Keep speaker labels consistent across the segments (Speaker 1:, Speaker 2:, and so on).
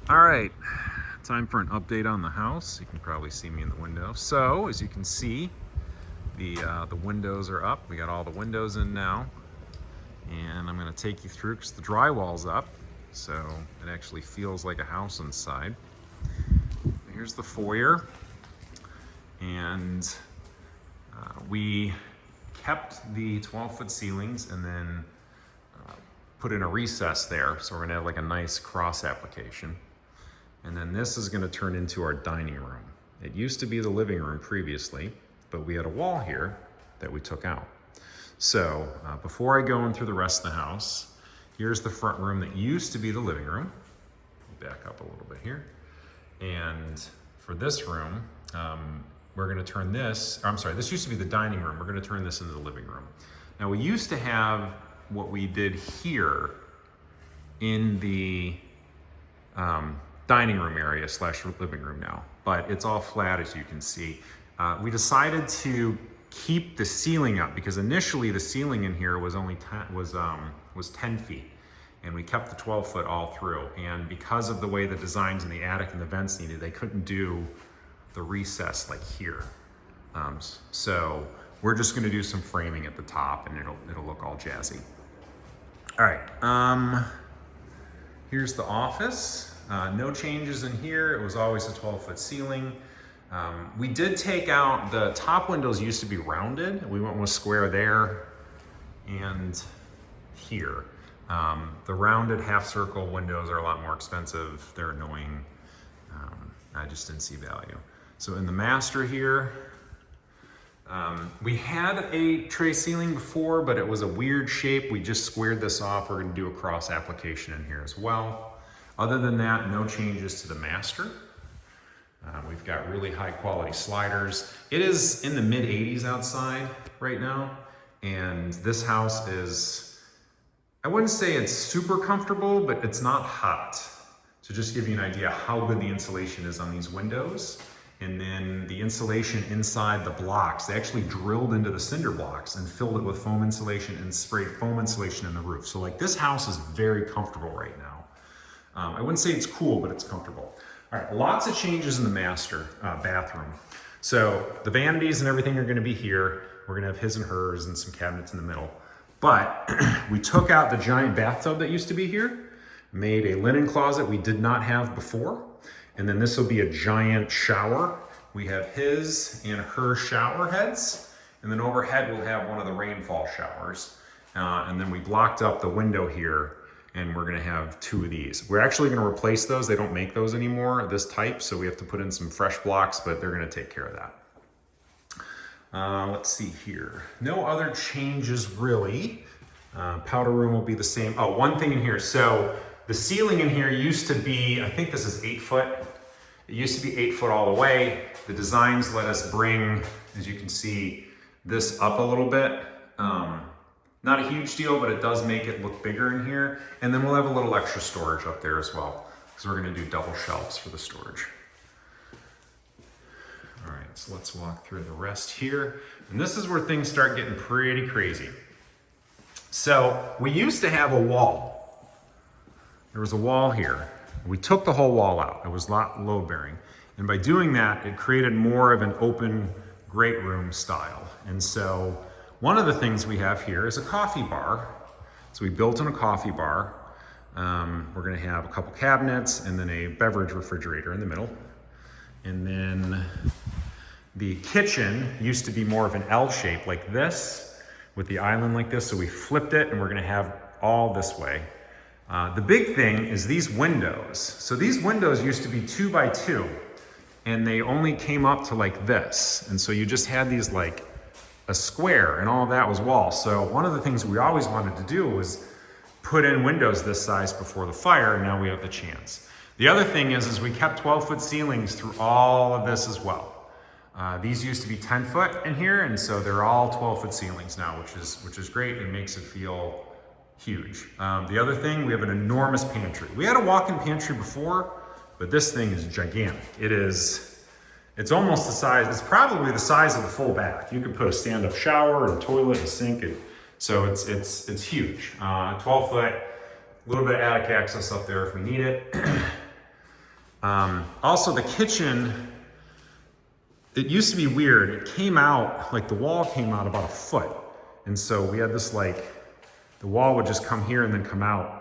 Speaker 1: All right, time for an update on the house. You can probably see me in the window. So, as you can see, the windows are up. We got all the windows in now, and I'm going to take you through because the drywall's up, so it actually feels like a house inside. Here's the foyer, and we kept the 12-foot ceilings and then put in a recess there, so we're going to have like a nice cross application. And then this is going to turn into our dining room. It used to be the living room previously, but we had a wall here that we took out. So before I go in through the rest of the house, here's the front room that used to be the living room. Back up a little bit here. And for this room, we're going to turn this, this used to be the dining room. We're going to turn this into the living room. Now we used to have what we did here in the dining room area / living room now, but it's all flat as you can see. We decided to keep the ceiling up because initially the ceiling in here was only 10 feet, and we kept the 12-foot all through. And because of the way the designs in the attic and the vents needed, they couldn't do the recess like here. So we're just going to do some framing at the top, and it'll look all jazzy. All right. Here's the office. No changes in here. It was always a 12-foot ceiling. We did take out, the top windows used to be rounded. We went with square there and here. The rounded half circle windows are a lot more expensive. They're annoying. I just didn't see value. So in the master here, we had a tray ceiling before, but it was a weird shape. We just squared this off. We're gonna do a cross application in here as well. Other than that, no changes to the master. We've got really high quality sliders. It is in the mid 80s outside right now. And this house is, I wouldn't say it's super comfortable, but it's not hot. To just give you an idea how good the insulation is on these windows. And then the insulation inside the blocks, they actually drilled into the cinder blocks and filled it with foam insulation and sprayed foam insulation in the roof. So like this house is very comfortable right now. I wouldn't say it's cool, but it's comfortable. All right, lots of changes in the master bathroom. So the vanities and everything are gonna be here. We're gonna have his and hers and some cabinets in the middle. But we took out the giant bathtub that used to be here, made a linen closet we did not have before. And then this will be a giant shower. We have his and her shower heads. And then overhead we'll have one of the rainfall showers. And then we blocked up the window here, and we're gonna have 2 of these. We're actually gonna replace those. They don't make those anymore, this type, so we have to put in some fresh blocks, but they're gonna take care of that. Let's see here. No other changes really. Powder room will be the same. Oh, one thing in here. So the ceiling in here used to be, I think this is 8 foot. It used to be 8 foot all the way. The designs let us bring, as you can see, this up a little bit. Not a huge deal, but it does make it look bigger in here. And then we'll have a little extra storage up there as well, because we're gonna do double shelves for the storage. All right, so let's walk through the rest here. And this is where things start getting pretty crazy. So we used to have a wall. There was a wall here. We took the whole wall out. It was not load bearing. And by doing that, it created more of an open great room style. And so one of the things we have here is a coffee bar. So we built in a coffee bar. We're gonna have a couple cabinets and then a beverage refrigerator in the middle. And then the kitchen used to be more of an L shape like this, with the island like this. So we flipped it, and we're gonna have all this way. The big thing is these windows. So these windows used to be 2 by 2, and they only came up to like this. And so you just had these like a square, and all of that was walls. So one of the things we always wanted to do was put in windows this size before the fire, and now we have the chance. The other thing is we kept 12-foot ceilings through all of this as well. These used to be 10 foot in here, and so they're all 12-foot ceilings now, which is great. It makes it feel huge. The other thing, we have an enormous pantry. We had a walk-in pantry before, but this thing is gigantic. It's almost the size, it's probably the size of a full bath. You could put a stand-up shower and a toilet and a sink, so it's huge. 12 foot, a little bit of attic access up there if we need it. Also the kitchen, it used to be weird. It came out, like the wall came out about a foot. And so we had this like, the wall would just come here and then come out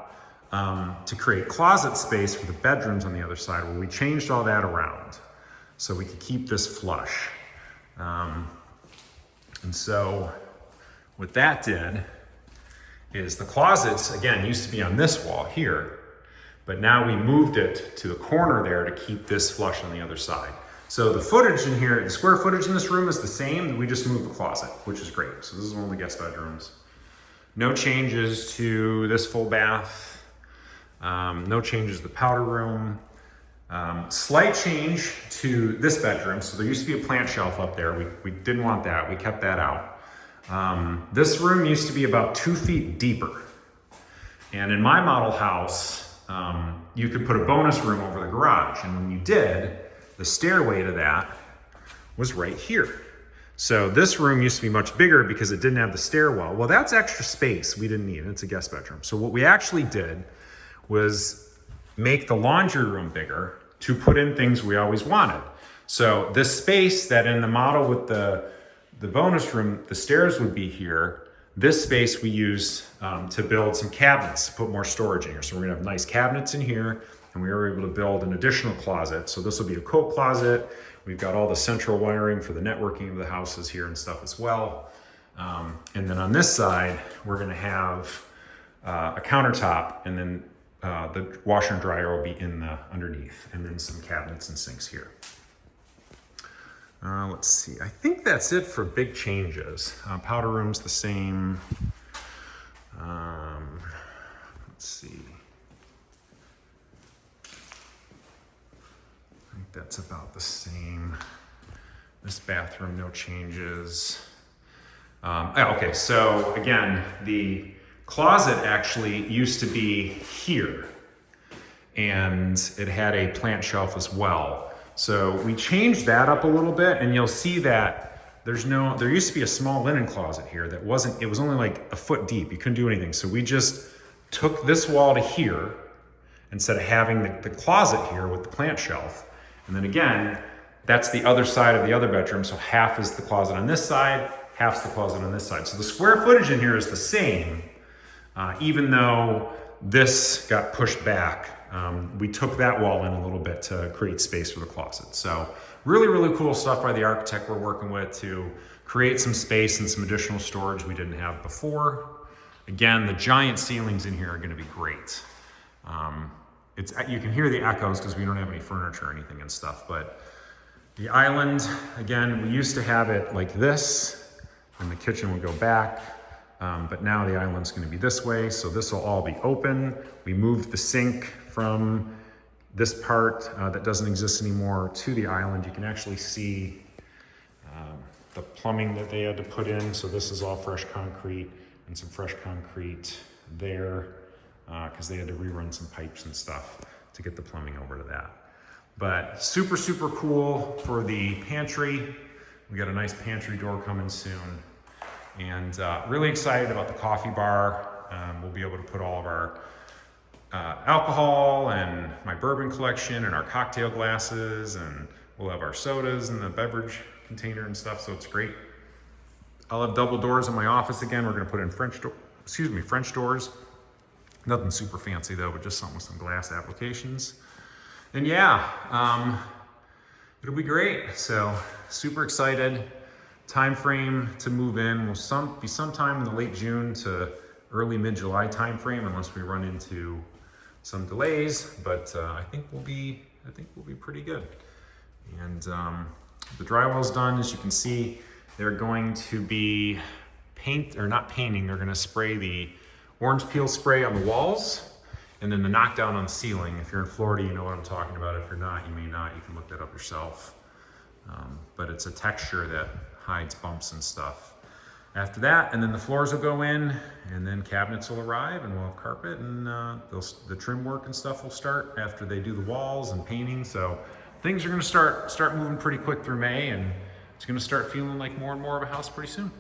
Speaker 1: to create closet space for the bedrooms on the other side. Well, we changed all that around so we could keep this flush. And so what that did is the closets, again, used to be on this wall here, but now we moved it to the corner there to keep this flush on the other side. So the footage in here, the square footage in this room is the same. We just moved the closet, which is great. So this is one of the guest bedrooms. No changes to this full bath. No changes to the powder room. Slight change to this bedroom. So there used to be a plant shelf up there. We didn't want that. We kept that out. This room used to be about 2 feet deeper. And in my model house, you could put a bonus room over the garage. And when you did, the stairway to that was right here. So this room used to be much bigger because it didn't have the stairwell. Well, that's extra space we didn't need. It's a guest bedroom. So what we actually did was make the laundry room bigger to put in things we always wanted. So this space that in the model with the bonus room, the stairs would be here. This space we use to build some cabinets, to put more storage in here. So we're gonna have nice cabinets in here, and we were able to build an additional closet. So this will be a coat closet. We've got all the central wiring for the networking of the houses here and stuff as well. And then on this side, we're gonna have a countertop, and then the washer and dryer will be in the underneath, and then some cabinets and sinks here. Let's see, I think that's it for big changes. Powder room's the same. Let's see. I think that's about the same. This bathroom, no changes. Okay, so again, the closet actually used to be here, and it had a plant shelf as well. So we changed that up a little bit, and you'll see that there used to be a small linen closet here that it was only like a foot deep. You couldn't do anything. So we just took this wall to here instead of having the closet here with the plant shelf. And then again, that's the other side of the other bedroom. So half is the closet on this side, half's the closet on this side. So the square footage in here is the same, even though this got pushed back. We took that wall in a little bit to create space for the closet. So really, really cool stuff by the architect we're working with to create some space and some additional storage we didn't have before. Again, the giant ceilings in here are gonna be great. You can hear the echoes because we don't have any furniture or anything and stuff, but the island, again, we used to have it like this, and the kitchen would go back. But now the island's gonna be this way, so this will all be open. We moved the sink from this part that doesn't exist anymore to the island. You can actually see the plumbing that they had to put in. So this is all fresh concrete and some fresh concrete there because they had to rerun some pipes and stuff to get the plumbing over to that. But super, super cool for the pantry. We got a nice pantry door coming soon. And really excited about the coffee bar. We'll be able to put all of our alcohol and my bourbon collection and our cocktail glasses, and we'll have our sodas in the beverage container and stuff, so it's great. I'll have double doors in my office again. We're gonna put in French doors. Nothing super fancy though, but just something with some glass applications. And yeah, it'll be great. So super excited. Time frame to move in will be sometime in the late June to early mid-July time frame, unless we run into some delays. But I think we'll be pretty good. And the drywall's done, as you can see. They're going to be not painting. They're going to spray the orange peel spray on the walls, and then the knockdown on the ceiling. If you're in Florida, you know what I'm talking about. If you're not, you may not. You can look that up yourself. But it's a texture that hides bumps and stuff. After that, and then the floors will go in, and then cabinets will arrive, and we'll have carpet, and the trim work and stuff will start after they do the walls and painting. So things are going to start moving pretty quick through May, and it's going to start feeling like more and more of a house pretty soon.